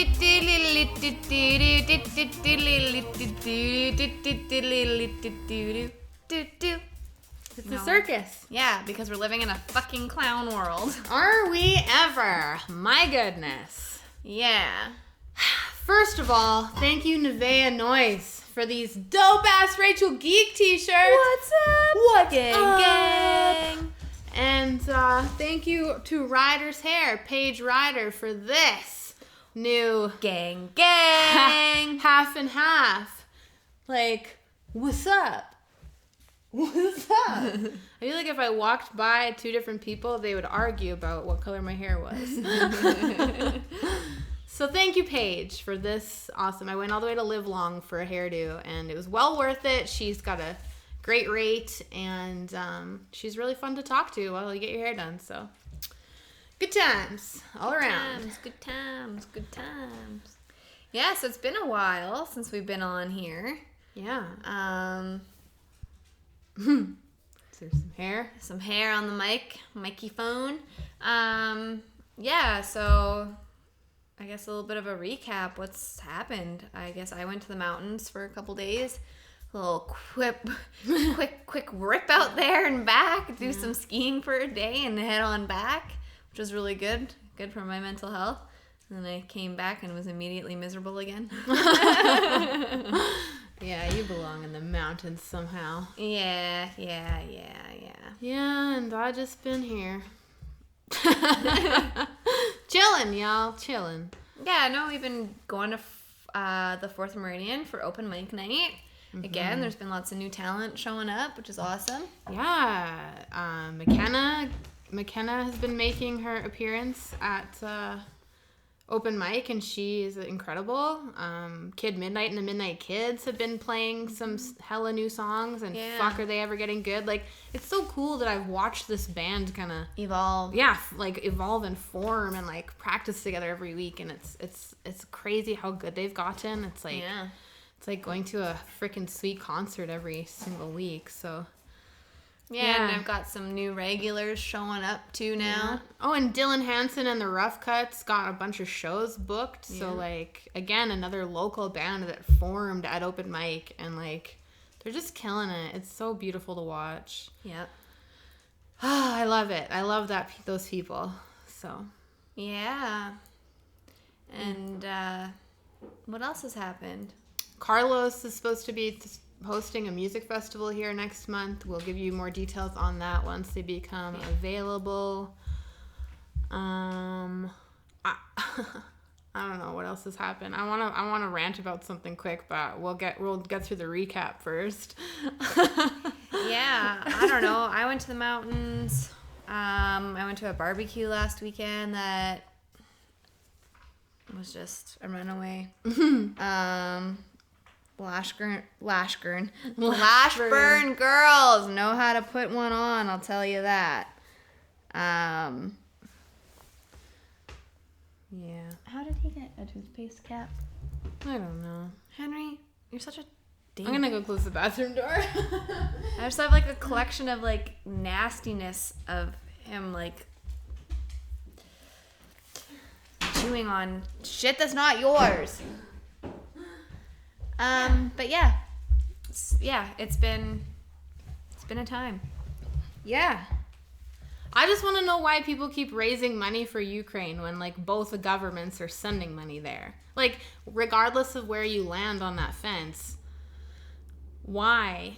It's a circus. Yeah, because we're living in a fucking clown world. Are we ever? My goodness. Yeah. First of all, thank you, Nevaeh Noise, for these dope-ass Rachel Geek t-shirts. What's up? What's gang, up? gang. And thank you to Ryder's Hair, Paige Ryder, for this new Gang, gang. half and half. Like, what's up? What's up? I feel like if I walked by two different people, they would argue about what color my hair was. So thank you, Paige, for this awesome. I went all the way to Live Long for a hairdo, and it was well worth it. She's got a great rate, and she's really fun to talk to while you get your hair done. So good times all around. Good times. Yeah, so it's been a while since we've been on here. Yeah. Is there some hair? On the micy phone. Yeah, so I guess a little bit of a recap. What's happened? I guess I went to the mountains for a couple days. A little quick rip out there and back. Do some skiing for a day and head on back, which was really good. Good for my mental health. And then I came back and was immediately miserable again. Yeah, you belong in the mountains somehow. Yeah. Yeah, and I just been here. Chilling, y'all. Chilling. Yeah, no, we've been going to the Fourth Meridian for open mic night. Mm-hmm. Again, there's been lots of new talent showing up, which is awesome. Yeah. McKenna has been making her appearance at open mic, and she is incredible. Kid Midnight and the Midnight Kids have been playing some hella new songs, and fuck, are they ever getting good. Like, it's so cool that I've watched this band kind of evolve. Yeah, like evolve and form and like practice together every week, and it's crazy how good they've gotten. It's like it's like going to a freaking sweet concert every single week. So yeah, and I've got some new regulars showing up too now. Yeah. Oh, and Dylan Hansen and the Rough Cuts got a bunch of shows booked. Yeah. So, like, again, another local band that formed at open mic, and, like, they're just killing it. It's so beautiful to watch. Yep. Oh, I love it. I love those people. So. Yeah. And what else has happened? Carlos is supposed to be hosting a music festival here next month. We'll give you more details on that once they become available. I don't know what else has happened. I want to rant about something quick, but we'll get through the recap first. Yeah, I don't know. I went to the mountains. I went to a barbecue last weekend that was just a runaway. Lashburn girls know how to put one on, I'll tell you that. Yeah. How did he get a toothpaste cap? I don't know. Henry, you're such a I'm gonna go close the bathroom door. I just have like a collection of like nastiness of him like chewing on shit that's not yours. But yeah, it's been a time. Yeah. I just want to know why people keep raising money for Ukraine when, like, both the governments are sending money there. Like, regardless of where you land on that fence, why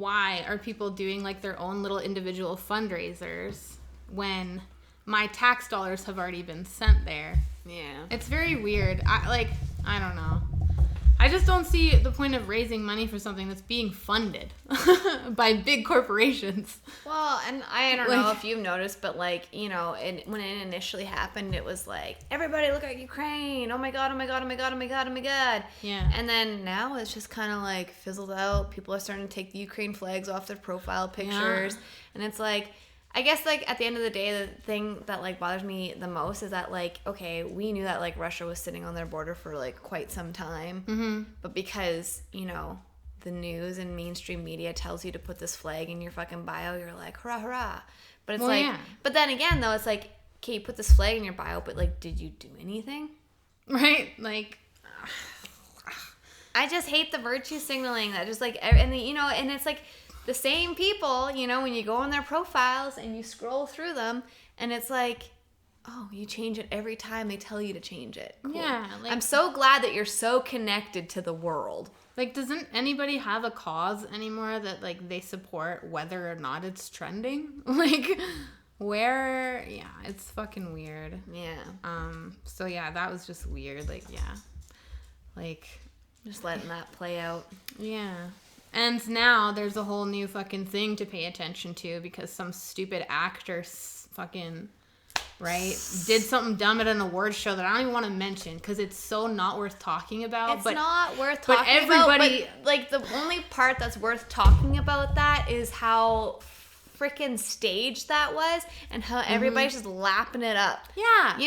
are people doing, like, their own little individual fundraisers when my tax dollars have already been sent there? Yeah. It's very weird. I don't know. I just don't see the point of raising money for something that's being funded by big corporations. Well, and I don't know if you've noticed, but, like, you know, when it initially happened, it was like, everybody look at Ukraine. Oh my God, oh my God, oh my God, oh my God, oh my God. Yeah. And then now it's just kind of like fizzled out. People are starting to take the Ukraine flags off their profile pictures. Yeah. And it's like, I guess, like, at the end of the day, the thing that, like, bothers me the most is that, like, okay, we knew that, like, Russia was sitting on their border for, like, quite some time. Mm-hmm. But because, you know, the news and mainstream media tells you to put this flag in your fucking bio, you're like, hurrah, hurrah. But it's but then again, though, it's like, okay, you put this flag in your bio, but, like, did you do anything? right? Like, I just hate the virtue signaling that just like, and the, and it's like the same people, when you go on their profiles and you scroll through them and it's like, oh, you change it every time they tell you to change it. Cool. Yeah. Like, I'm so glad that you're so connected to the world. Like, doesn't anybody have a cause anymore that, like, they support whether or not it's trending? Like, where, yeah, it's fucking weird. Yeah. So, yeah, that was just weird. Like, yeah. Like, just letting that play out. Yeah. And now there's a whole new fucking thing to pay attention to because some stupid actor fucking... right? Did something dumb at an awards show that I don't even want to mention because it's so not worth talking about. It's not worth talking about. But like the only part that's worth talking about that is how freaking staged that was and how everybody's just lapping it up. Yeah.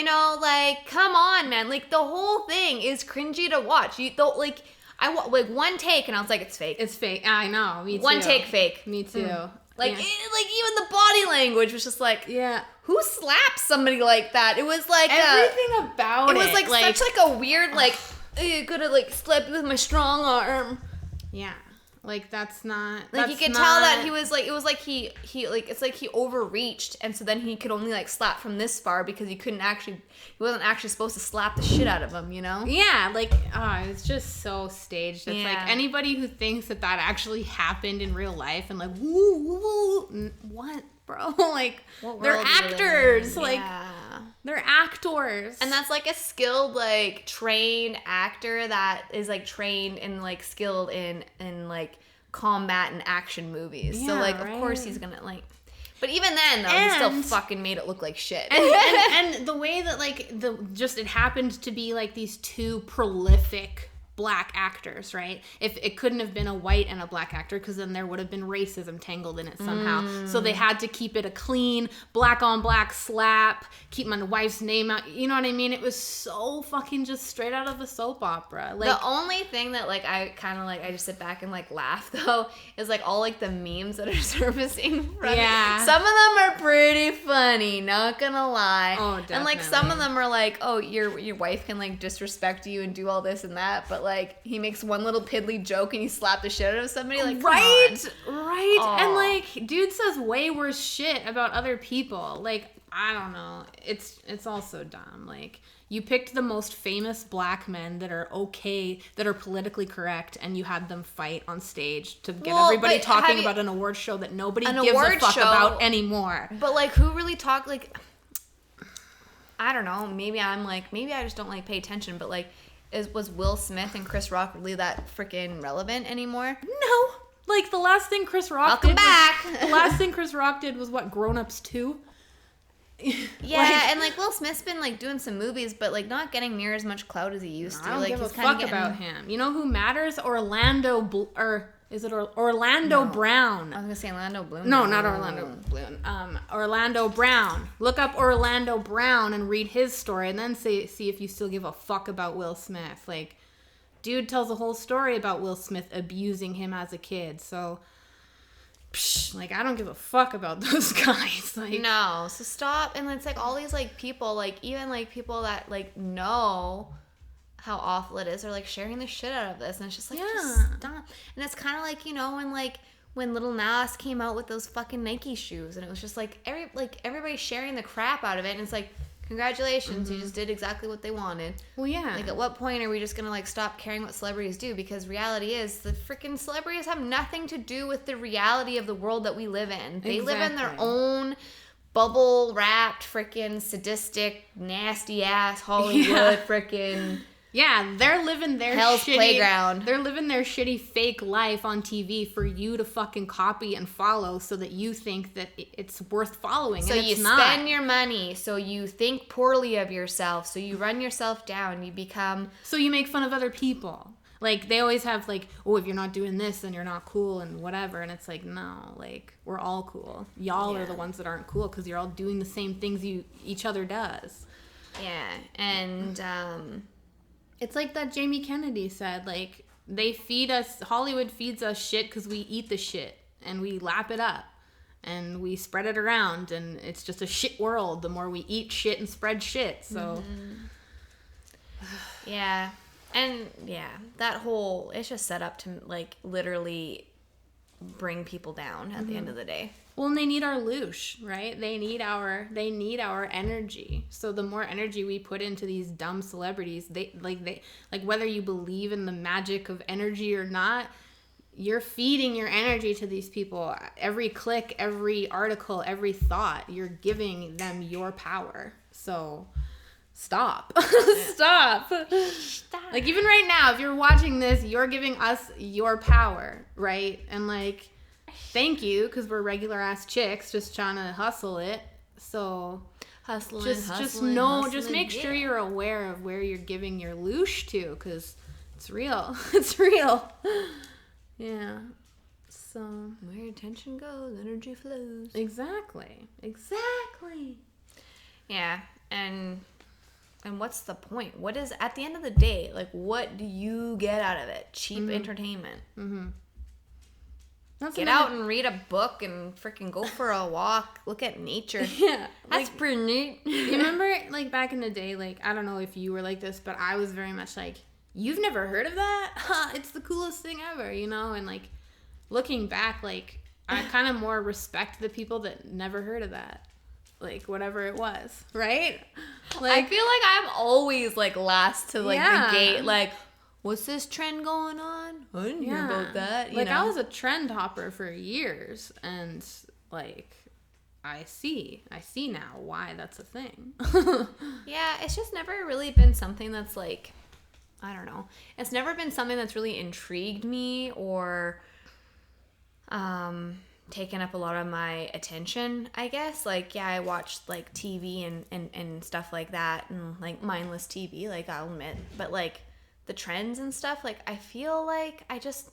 Like, come on, man. Like, the whole thing is cringy to watch. Like one take and I was like, it's fake. It's fake. I know. Me too. One take fake. Me too. Like, even the body language was just like, yeah. Who slaps somebody like that? It was like everything about it. It was like such like a weird like, you could have like slapped with my strong arm. Yeah. Like that's not. Like you could tell that he was like it was like he like it's like he overreached and so then he could only like slap from this far because he wasn't actually supposed to slap the shit out of him, Yeah, like it's just so staged. It's like anybody who thinks that actually happened in real life and like woo, what, bro? Like they're actors. Like they're actors. And that's like a skilled like trained actor that is like trained and like skilled in like combat and action movies. So like of course he's gonna like. But even then, though, he still fucking made it look like shit. And the way that, like, it happened to be, like, these two prolific black actors, right? If it couldn't have been a white and a black actor, because then there would have been racism tangled in it somehow. So they had to keep it a clean black on black slap, keep my wife's name out. You know what I mean? It was so fucking just straight out of a soap opera. Like, the only thing that like I kind of like I just sit back and like laugh though is like all like the memes that are surfacing from it. Some of them are pretty funny, not gonna lie. Oh, definitely. And like some of them are like, oh, your wife can like disrespect you and do all this and that, but like he makes one little piddly joke and you slap the shit out of somebody, like right. And like dude says way worse shit about other people. Like, I don't know. It's all so dumb. Like, you picked the most famous black men that are politically correct, and you had them fight on stage to get everybody talking about an award show that nobody gives a fuck about anymore. But like, who really talk like? I don't know. Maybe I just don't like pay attention. But like, was Will Smith and Chris Rock really that freaking relevant anymore? No. Like the last thing Chris Rock did. Welcome back. The last thing Chris Rock did was what, Grown Ups 2? Yeah, and like Will Smith's been like doing some movies, but like not getting near as much clout as he used to. I don't like give a fuck about him. You know who matters? Orlando Brown? I was gonna say Orlando Bloom. No, not Orlando Bloom. Orlando Brown. Look up Orlando Brown and read his story, and then see if you still give a fuck about Will Smith. Like, dude tells a whole story about Will Smith abusing him as a kid. So. Like, I don't give a fuck about those guys. Like, no, so stop. And it's like all these like people, like even like people that like know how awful it is are like sharing the shit out of this, and it's just like just stop. And it's kind of like when Little Nas came out with those fucking Nike shoes, and it was just like everybody sharing the crap out of it, and it's like, congratulations, you just did exactly what they wanted. Well, yeah. Like, at what point are we just gonna like stop caring what celebrities do? Because reality is, the freaking celebrities have nothing to do with the reality of the world that we live in. They live in their own bubble wrapped, freaking sadistic, nasty ass Hollywood freaking. Yeah, they're living their Hell's shitty playground. They're living their shitty fake life on TV for you to fucking copy and follow, so that you think that it's worth following. So and you it's not. Spend your money, so you think poorly of yourself, so you run yourself down, you become. So you make fun of other people. Like, they always have like, oh, if you're not doing this, then you're not cool and whatever. And it's like, no, like, we're all cool. Y'all are the ones that aren't cool because you're all doing the same things each other does. Yeah, and it's like that Jamie Kennedy said, like, Hollywood feeds us shit because we eat the shit and we lap it up and we spread it around, and it's just a shit world the more we eat shit and spread shit, so. Yeah. And yeah, that whole, it's just set up to like literally bring people down at the end of the day. Well, and they need our loosh, right? They need our energy. So the more energy we put into these dumb celebrities, they whether you believe in the magic of energy or not, you're feeding your energy to these people. Every click, every article, every thought, you're giving them your power. So stop. Stop. Like, even right now, if you're watching this, you're giving us your power, right? And like, thank you, because we're regular ass chicks just trying to hustle it. So just make sure you're aware of where you're giving your loosh to, because it's real. It's real. Yeah. So where your attention goes, energy flows. Exactly. Yeah. And what's the point? What is, at the end of the day, like, what do you get out of it? Cheap entertainment. Get out and read a book and freaking go for a walk. Look at nature. Yeah. That's pretty neat. You remember, like, back in the day, like, I don't know if you were like this, but I was very much like, you've never heard of that? Ha, it's the coolest thing ever, you know? And, like, looking back, like, I kind of more respect the people that never heard of that. Like, whatever it was, right? Like, I feel like I'm always, like, last to, like, the gate. Like, what's this trend going on? I didn't hear about that. You know? I was a trend hopper for years, and, like, I see now why that's a thing. Yeah, it's just never really been something that's, like, I don't know. It's never been something that's really intrigued me or taken up a lot of my attention, I guess. Like, yeah, I watched, like, TV and stuff like that, and, like, mindless TV, like, I'll admit. But, like, the trends and stuff, like, I feel like I just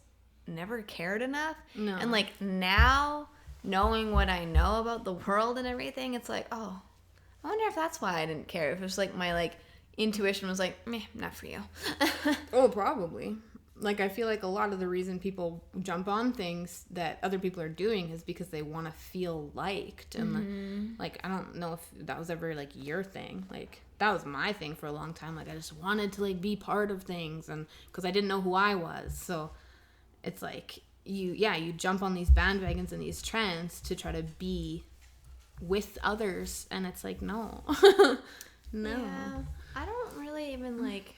never cared enough. No. And, like, now, knowing what I know about the world and everything, it's like, oh, I wonder if that's why I didn't care. If it was, like, my, like, intuition was like, meh, not for you. Oh, probably. Like, I feel like a lot of the reason people jump on things that other people are doing is because they want to feel liked. And, like, I don't know if that was ever, like, your thing. Like, that was my thing for a long time. Like, I just wanted to, like, be part of things, and because I didn't know who I was. So it's like, you jump on these bandwagons and these trends to try to be with others. And it's like, no. No. Yeah. I don't really even, like,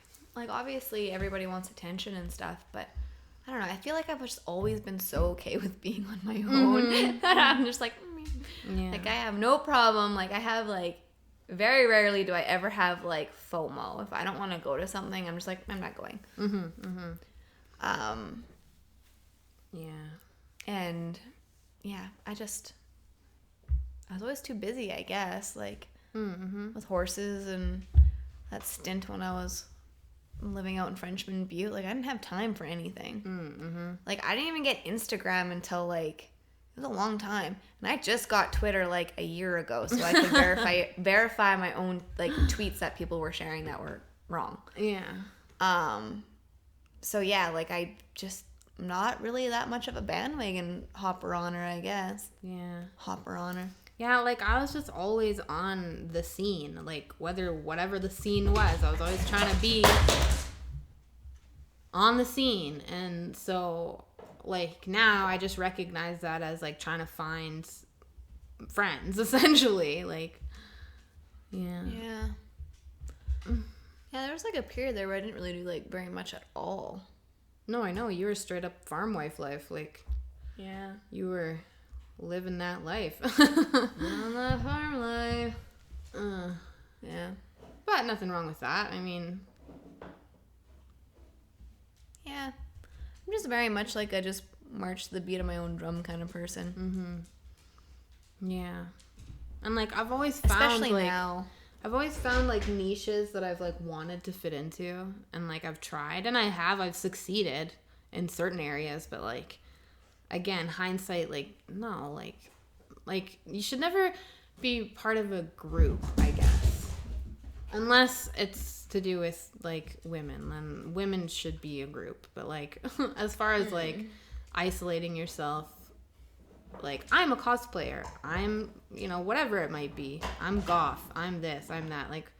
obviously everybody wants attention and stuff, but I don't know. I feel like I've just always been so okay with being on my own that I'm just like, like, I have no problem. Like, I have, like, very rarely do I ever have, like, FOMO. If I don't want to go to something, I'm just like, I'm not going. Yeah. And, yeah, I was always too busy, I guess, like, with horses and that stint when I was living out in Frenchman Butte. Like, I didn't have time for anything. Like, I didn't even get Instagram until, like, it was a long time. And I just got Twitter, like, a year ago, so I could verify my own, like, tweets that people were sharing that were wrong. Yeah. So, yeah, like, I just not really that much of a bandwagon hopper-oner, I guess. Yeah. Hopper-oner. Yeah, like, I was just always on the scene. Like, whatever the scene was, I was always trying to be on the scene. And so, like, now I just recognize that as, like, trying to find friends, essentially. Like, yeah. Yeah, there was, like, a period there where I didn't really do, like, very much at all. No, I know. You were straight up farm wife life. Like, yeah, you were living that life. On that farm life. Yeah. But nothing wrong with that. I mean, yeah. I'm just very much like a just march to the beat of my own drum kind of person. Yeah. And, like, I've always found, especially like, now, I've always found, like, niches that I've, like, wanted to fit into. And, like, I've tried. And I've succeeded in certain areas. But, like, again, hindsight, like, no, like, you should never be part of a group, I guess. Unless it's to do with, like, women. Then women should be a group. But, like, as far as, like, isolating yourself, like, I'm a cosplayer. I'm, you know, whatever it might be. I'm goth. I'm this. I'm that. Like,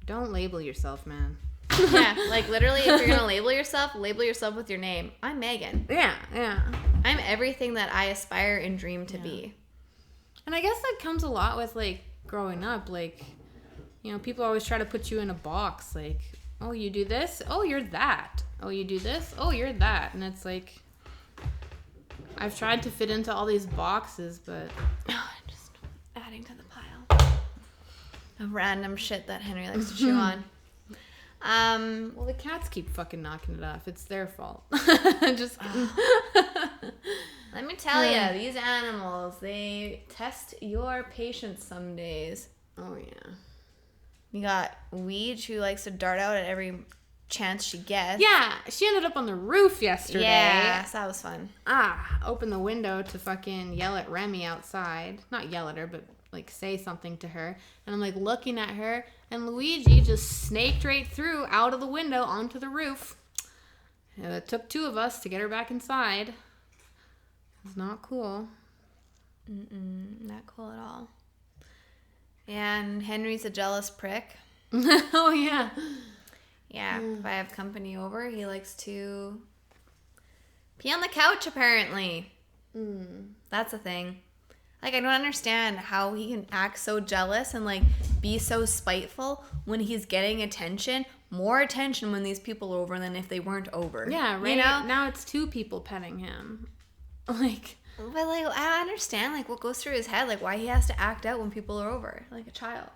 don't label yourself, man. Yeah, like literally, if you're gonna label yourself with your name. I'm Megan. Yeah. I'm everything that I aspire and dream to be. And I guess that comes a lot with, like, growing up. Like, you know, people always try to put you in a box. Like, oh, you do this? Oh, you're that. Oh, you do this? Oh, you're that. And it's like, I've tried to fit into all these boxes, but... just adding to the pile of random shit that Henry likes to chew on. Well, the cats keep fucking knocking it off. It's their fault. Just let me tell you, these animals, they test your patience some days. Oh, yeah. You got Weege, who likes to dart out at every chance she gets. Yeah, she ended up on the roof yesterday. Yeah, so that was fun. Opened the window to fucking yell at Remy outside. Not yell at her, but, like, say something to her. And I'm, like, looking at her, and Luigi just snaked right through out of the window onto the roof. And it took 2 of us to get her back inside. It's not cool. Not cool at all. And Henry's a jealous prick. Oh, yeah. Yeah, if I have company over, he likes to pee on the couch, apparently. That's a thing. Like, I don't understand how he can act so jealous and, like, be so spiteful when he's getting attention. More attention when these people are over than if they weren't over. Yeah, right? You know? Now it's 2 people petting him. Like... But, like, I don't understand, like, what goes through his head. Like, why he has to act out when people are over. Like a child.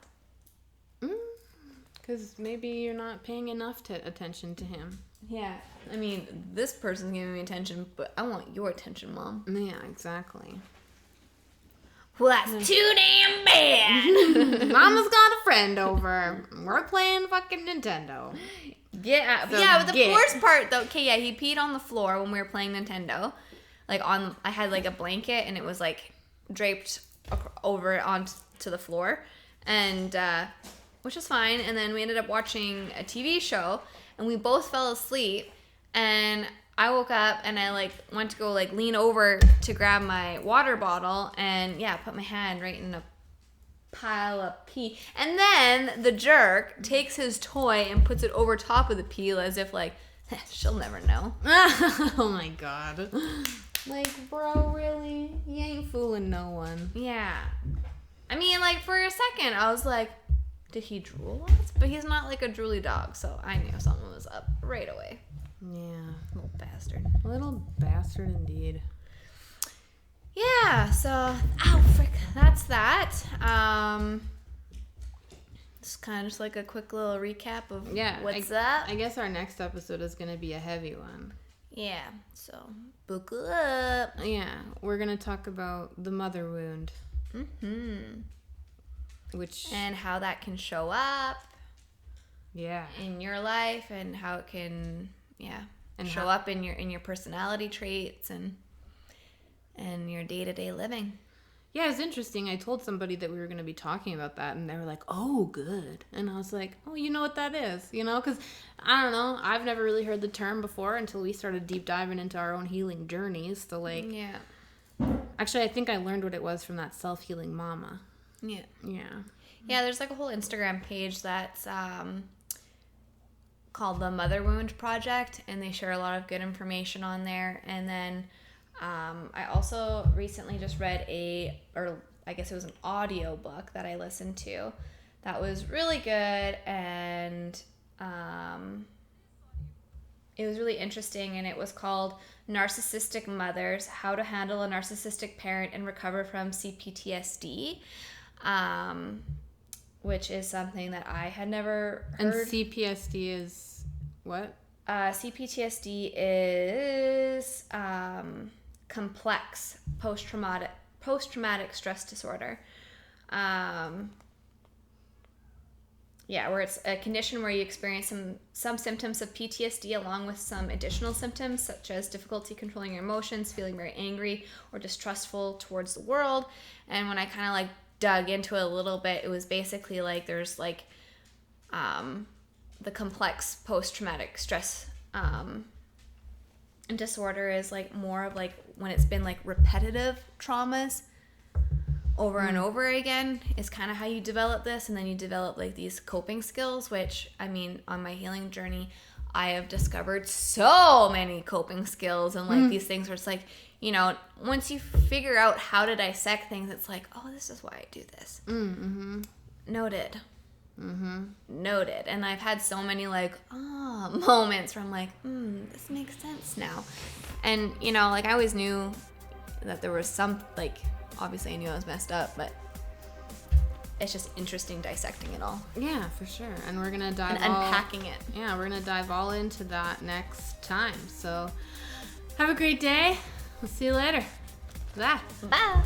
Because maybe you're not paying enough attention to him. Yeah. I mean, this person's giving me attention, but I want your attention, Mom. Yeah, exactly. Well, that's too damn bad. Mama's got a friend over. We're playing fucking Nintendo. Yeah. So yeah, but the worst part, though, okay, yeah, he peed on the floor when we were playing Nintendo. Like, I had, like, a blanket, and it was, like, draped over onto the floor. And, which was fine. And then we ended up watching a TV show, and we both fell asleep. And I woke up, and I, like, went to go, like, lean over to grab my water bottle, and, yeah, put my hand right in a pile of pee. And then the jerk takes his toy and puts it over top of the pee as if, like, she'll never know. Oh, my God. Like, bro, really? You ain't fooling no one. Yeah. I mean, like, for a second, I was like, did he drool on us? But he's not, like, a drooly dog, so I knew something was up right away. Yeah. Little bastard. Little bastard indeed. Yeah, so, frick, that's that. It's kind of just like a quick little recap of what's up. I guess our next episode is going to be a heavy one. Yeah, so buckle up. Yeah, we're going to talk about the mother wound. And how that can show up. Yeah. In your life, and how it can, and show up in your personality traits and your day-to-day living. Yeah, it's interesting. I told somebody that we were going to be talking about that, and they were like, oh, good. And I was like, oh, you know what that is? You know, because, I don't know, I've never really heard the term before until we started deep diving into our own healing journeys. So, like, yeah. Actually, I think I learned what it was from that self-healing mama. Yeah. Yeah. Yeah, there's, like, a whole Instagram page that's called the Mother Wound Project, and they share a lot of good information on there. And then I also recently just read I guess it was an audio book that I listened to that was really good, and it was really interesting, and it was called Narcissistic Mothers: How to Handle a Narcissistic Parent and Recover from CPTSD, which is something that I had never heard. And CPTSD is what? CPTSD is complex post-traumatic stress disorder. Where it's a condition where you experience some symptoms of PTSD along with some additional symptoms such as difficulty controlling your emotions, feeling very angry or distrustful towards the world. And when I kind of like dug into it a little bit, it was basically like there's like the complex post-traumatic stress disorder is like more of like when it's been like repetitive traumas. over and over again is kind of how you develop this. And then you develop like these coping skills, which, I mean, on my healing journey, I have discovered so many coping skills and like these things where it's like, you know, once you figure out how to dissect things, it's like, oh, this is why I do this. Noted. Noted. And I've had so many like moments where I'm like, this makes sense now. And, you know, like I always knew that there was some, like, obviously I knew I was messed up, but it's just interesting dissecting it all. Yeah, for sure. And we're going to dive unpacking it. Yeah, we're going to dive all into that next time. So have a great day. We'll see you later. Bye. Bye.